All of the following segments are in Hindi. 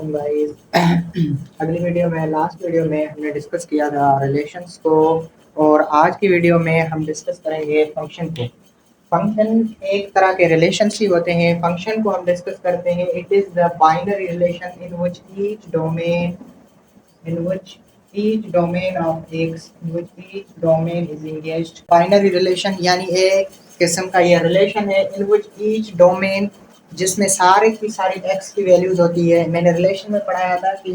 वालेकुम गाइस। अगली वीडियो में लास्ट वीडियो में हमने डिस्कस किया था रिलेशंस को, और आज की वीडियो में हम डिस्कस करेंगे फंक्शन को। फंक्शन एक तरह के रिलेशंस ही होते हैं। फंक्शन को हम डिस्कस करते हैं। It is the binary relation in which each domain of x in which each domain is engaged. Binary relation यानी एक किस्म का ये रिलेशन है इन विच ईच डोमेन, जिसमें सारे की सारी एक्स की वैल्यूज होती है। मैंने रिलेशन में पढ़ाया था कि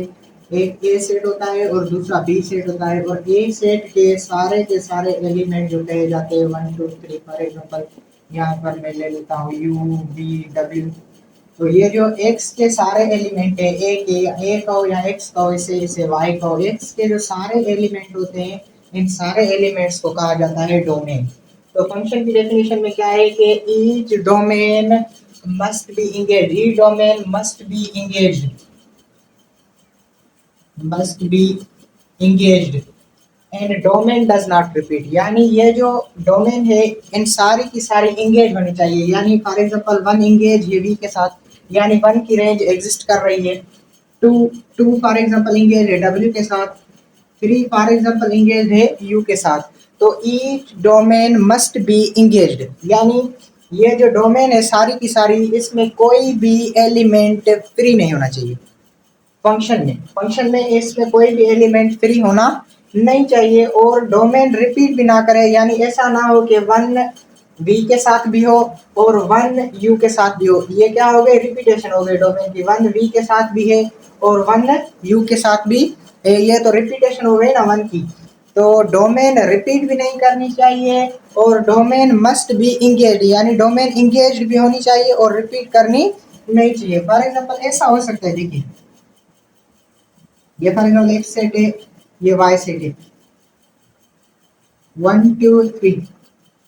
एक ए सेट होता है और दूसरा बी सेट होता है, और ए सेट के सारे एलिमेंट जो कहे जाते हैं 1 2 3। फॉर एग्जांपल यहाँ पर मैं ले लेता हूँ यू वी डब्ल्यू। तो ये जो एक्स के सारे एलिमेंट है, ए का हो या एक्स का हो, इसे वाई का हो, एक्स के जो सारे एलिमेंट होते हैं, इन सारे एलिमेंट्स को कहा जाता है डोमेन। तो फंक्शन की डेफिनेशन में क्या है कि each domain must be engaged, each domain must be engaged and domain does not repeat। यानी ये जो डोमेन है इन सारी की सारी इंगेज होनी चाहिए। यानी फॉर एग्जांपल 1 इंगेज है वी के साथ, यानी 1 की रेंज एग्जिस्ट कर रही है। 2 फॉर एग्जांपल इंगेज है डब्ल्यू के साथ। 3 फॉर एग्जांपल इंगेज है यू के साथ। तो each domain must be engaged, यानी ये जो डोमेन है सारी की सारी, इसमें कोई भी एलिमेंट फ्री नहीं होना चाहिए। फंक्शन में इसमें कोई भी एलिमेंट फ्री होना नहीं चाहिए, और डोमेन रिपीट भी ना करे। यानी ऐसा ना हो कि 1 वी के साथ भी हो और 1 यू के साथ भी हो। ये क्या हो गई, रिपीटेशन हो गई डोमेन की। 1 वी के साथ भी है और 1 यू के साथ भी है, ये तो रिपीटेशन हो गई ना 1 की। तो डोमेन रिपीट भी नहीं करनी चाहिए, और डोमेन मस्ट बी इंगेज, यानी डोमेन इंगेज भी होनी चाहिए और रिपीट करनी नहीं चाहिए। फॉर एग्जांपल ऐसा हो सकता है, देखिए ये फॉर एग्जांपल एक्स सेट है, ये वाई सेट है, 1 2 3।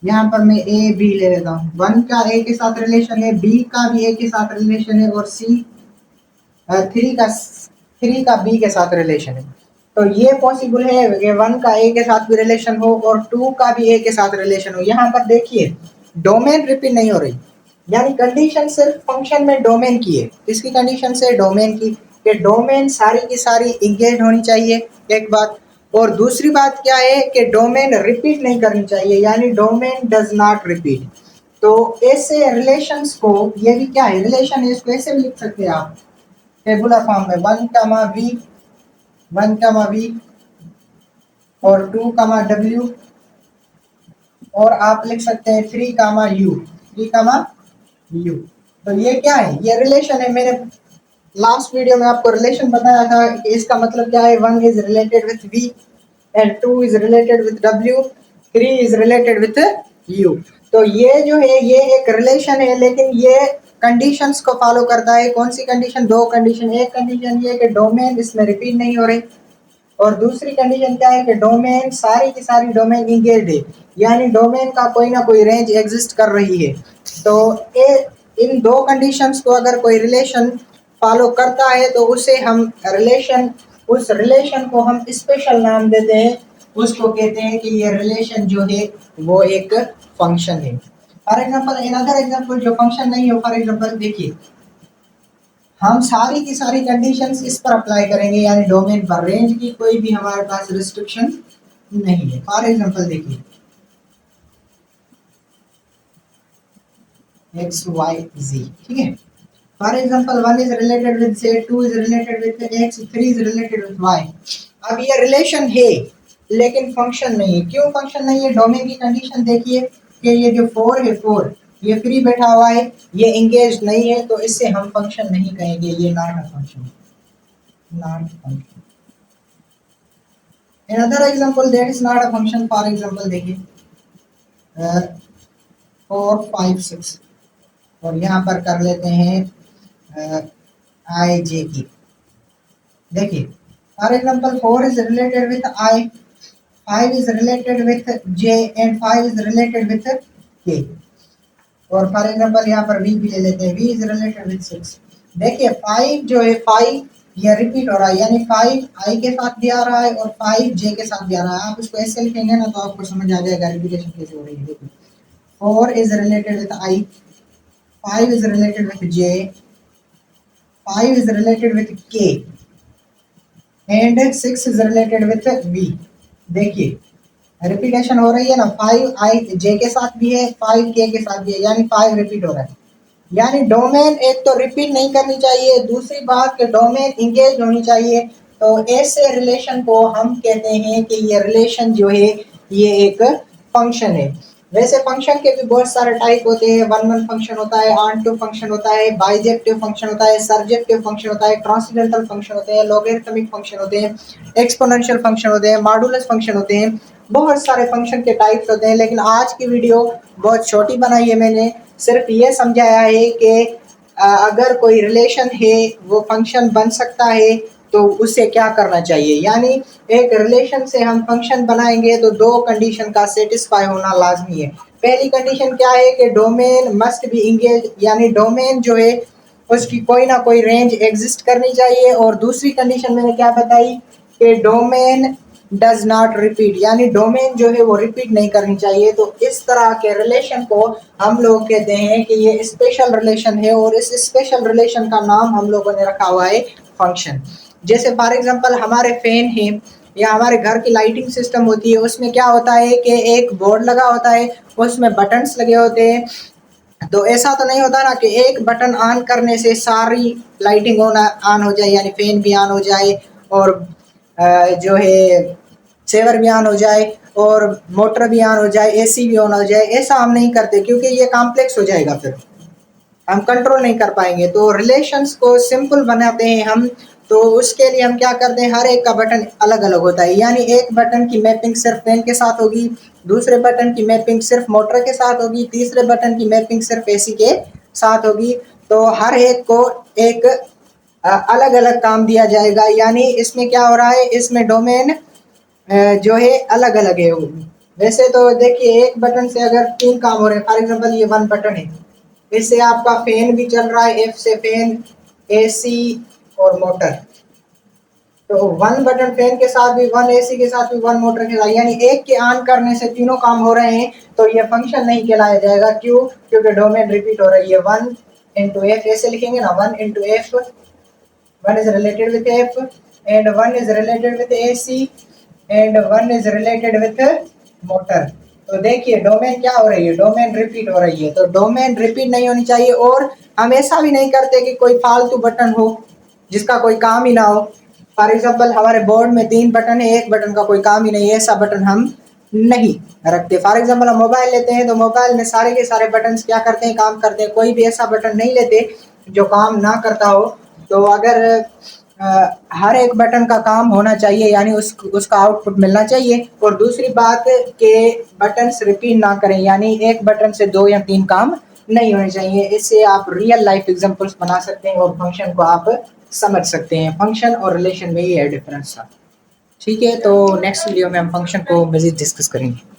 यहाँ पर मैं ए बी ले लेता हूँ। 1 का ए के साथ रिलेशन है, बी का भी ए के साथ रिलेशन है, और सी 3 का बी के साथ रिलेशन है। तो ये पॉसिबल है कि 1 का ए के साथ भी रिलेशन हो और 2 का भी ए के साथ रिलेशन हो। यहाँ पर देखिए डोमेन रिपीट नहीं हो रही, यानी कंडीशन सिर्फ फंक्शन में डोमेन की है। इसकी कंडीशन से डोमेन की, कि डोमेन सारी की सारी इंगेज होनी चाहिए, एक बात। और दूसरी बात क्या है कि डोमेन रिपीट नहीं करनी चाहिए, यानी डोमेन डज नॉट रिपीट। तो ऐसे रिलेशंस को, ये भी क्या है, रिलेशन है, इसको ऐसे भी लिख सकते हैं आप टेबुलर फॉर्म में। 1 कमा वी और 2 कमा डब्ल्यू, और आप लिख सकते हैं 3 कमा यू। तो ये क्या है, ये रिलेशन है। मैंने लास्ट वीडियो में आपको रिलेशन बताया था कि इसका मतलब क्या है। 1 is related with V and 2 is related with W, 3 is related with U. तो ये जो है ये एक रिलेशन है, लेकिन ये कंडीशंस को फॉलो करता है। कौन सी कंडीशन, 2 कंडीशन। एक कंडीशन ये कि डोमेन इसमें रिपीट नहीं हो रही, और दूसरी कंडीशन क्या है कि डोमेन सारी की सारी डोमेन इंगेज्ड है, यानी डोमेन का कोई ना कोई रेंज एग्जिस्ट कर रही है। तो इन 2 कंडीशंस को अगर कोई रिलेशन फॉलो करता है तो उसे हम उस रिलेशन को हम स्पेशल नाम देते हैं। उसको कहते हैं कि ये रिलेशन जो है वो एक फंक्शन है। फॉर एग्जांपल अनदर एग्जांपल जो फंक्शन नहीं हो, फॉर एग्जांपल देखिए हम सारी की सारी कंडीशंस इस पर अप्लाई करेंगे, यानी डोमेन पर। रेंज की कोई भी हमारे पास रिस्ट्रिक्शन नहीं है। फॉर एग्जांपल देखिए एक्स वाई जी, ठीक है। For example 1 is related with z, 2 is related with x, 3 is related with y। अब ये रिलेशन है लेकिन फंक्शन नहीं है। क्यों फंक्शन नहीं है, डोमेन की कंडीशन देखिए कि ये जो 4 है, 4 ये फ्री बैठा हुआ है, ये इंगेज नहीं है, तो इससे हम फंक्शन नहीं कहेंगे, ये not a function. Another example that is not a function, for example देखिए 4 5 6, और यहाँ पर कर लेते हैं आई जे की। देखिए for example 4 is related with I, 5 is related with J and 5 is related with के। और फॉर एग्जांपल यहाँ पर वी भी ले लेते हैं, वी इज रिलेटेड विथ 6। देखिए 5 जो है 5 ये रिपीट हो रहा है, यानी 5 आई के साथ भी आ रहा है और 5 जे के साथ भी आ रहा है। आप इसको ऐसे लिखेंगे ना तो आपको समझ आ जाएगा रिपीटेशन कैसे हो रही है। देखिए 4 is related with I, 5 is related with J, 5 is related with K and 6 is related with V। देखिए रिपीटेशन हो रही है ना, 5 आई जे के साथ भी है, 5 के साथ भी है, यानी 5 रिपीट हो रहा है। यानी डोमेन एक तो रिपीट नहीं करनी चाहिए, दूसरी बात कि डोमेन इंगेज होनी चाहिए। तो ऐसे रिलेशन को हम कहते हैं कि ये रिलेशन जो है ये एक फंक्शन है। वैसे फंक्शन के भी बहुत सारे टाइप होते हैं, वन वन फंक्शन होता है, ऑनटू फंक्शन होता है, बाइजेक्टिव फंक्शन होता है, सर्जेक्टिव फंक्शन होता है, ट्रांसेंडेंटल फंक्शन होते हैं, लॉगरिथमिक फंक्शन होते हैं, एक्सपोनेंशियल फंक्शन होते हैं, मॉडुलस फंक्शन होते हैं। बहुत सारे फंक्शन के टाइप्स होते हैं, लेकिन आज की वीडियो बहुत छोटी बनाई है मैंने, सिर्फ ये समझाया है कि अगर कोई रिलेशन है वो फंक्शन बन सकता है तो उससे क्या करना चाहिए। यानी एक रिलेशन से हम फंक्शन बनाएंगे तो दो कंडीशन का सेटिस्फाई होना लाजमी है। पहली कंडीशन क्या है कि डोमेन मस्ट बी इंगेज, यानी डोमेन जो है उसकी कोई ना कोई रेंज एग्जिस्ट करनी चाहिए। और दूसरी कंडीशन मैंने क्या बताई कि डोमेन डज नॉट रिपीट, यानी डोमेन जो है वो रिपीट नहीं करनी चाहिए। तो इस तरह के रिलेशन को हम लोग कहते हैं कि ये स्पेशल रिलेशन है, और इस स्पेशल रिलेशन का नाम हम लोगों ने रखा हुआ है फंक्शन। जैसे फॉर एग्जांपल हमारे फैन है या हमारे घर की लाइटिंग सिस्टम होती है, उसमें क्या होता है कि एक बोर्ड लगा होता है, उसमें बटन्स लगे होते हैं। तो ऐसा तो नहीं होता ना कि एक बटन ऑन करने से सारी लाइटिंग ऑन हो जाए, यानी फैन भी ऑन हो जाए और जो है सेवर भी ऑन हो जाए और मोटर भी ऑन हो जाए, एसी भी ऑन हो जाए। ऐसा हम नहीं करते क्योंकि ये कॉम्प्लेक्स हो जाएगा, फिर हम कंट्रोल नहीं कर पाएंगे। तो रिलेशंस को सिंपल बनाते हैं हम, तो उसके लिए हम क्या करते हैं, हर एक का बटन अलग अलग होता है। यानी एक बटन की मैपिंग सिर्फ फैन के साथ होगी, दूसरे बटन की मैपिंग सिर्फ मोटर के साथ होगी, तीसरे बटन की मैपिंग सिर्फ एसी के साथ होगी। तो हर एक को एक अलग अलग काम दिया जाएगा। यानी इसमें क्या हो रहा है, इसमें डोमेन जो है अलग अलग है। वैसे तो देखिए एक बटन से अगर तीन काम हो रहे हैं, फॉर एग्जांपल ये वन बटन है, इससे आपका फैन भी चल रहा है, एफ से फैन, एसी और मोटर। तो वन बटन फैन के साथ भी, वन एसी के साथ भी, वन मोटर के साथ, यानी एक के ऑन करने से तीनों काम हो रहे हैं, तो ये फंक्शन नहीं कहलाया जाएगा। क्यों? क्योंकि डोमेन रिपीट हो रही है। वन इंटू एफ ऐसे लिखेंगे ना, one into F, one is related with F and one is related with AC and one is related with motor. तो देखिए डोमेन क्या हो रही है, डोमेन रिपीट हो रही है। तो डोमेन रिपीट नहीं होनी चाहिए। और हम ऐसा भी नहीं करते कि कोई फालतू बटन हो जिसका कोई काम ही ना हो। फॉर एग्जाम्पल हमारे बोर्ड में तीन बटन है, एक बटन का कोई काम ही नहीं है, ऐसा बटन हम नहीं रखते। फॉर एग्जाम्पल हम मोबाइल लेते हैं तो मोबाइल में सारे के सारे बटन क्या करते हैं, काम करते हैं। कोई भी ऐसा बटन नहीं लेते जो काम ना करता हो। तो अगर हर एक बटन का काम होना चाहिए, यानी उसका आउटपुट मिलना चाहिए। और दूसरी बात के बटन्स रिपीट ना करें, यानी एक बटन से दो या तीन काम नहीं होने चाहिए। इससे आप रियल लाइफ एग्जांपल्स बना सकते हैं और फंक्शन को आप समझ सकते हैं। फंक्शन और रिलेशन में ये है डिफरेंस था। ठीक है, तो नेक्स्ट वीडियो में हम फंक्शन को मज़ीद डिस्कस करेंगे।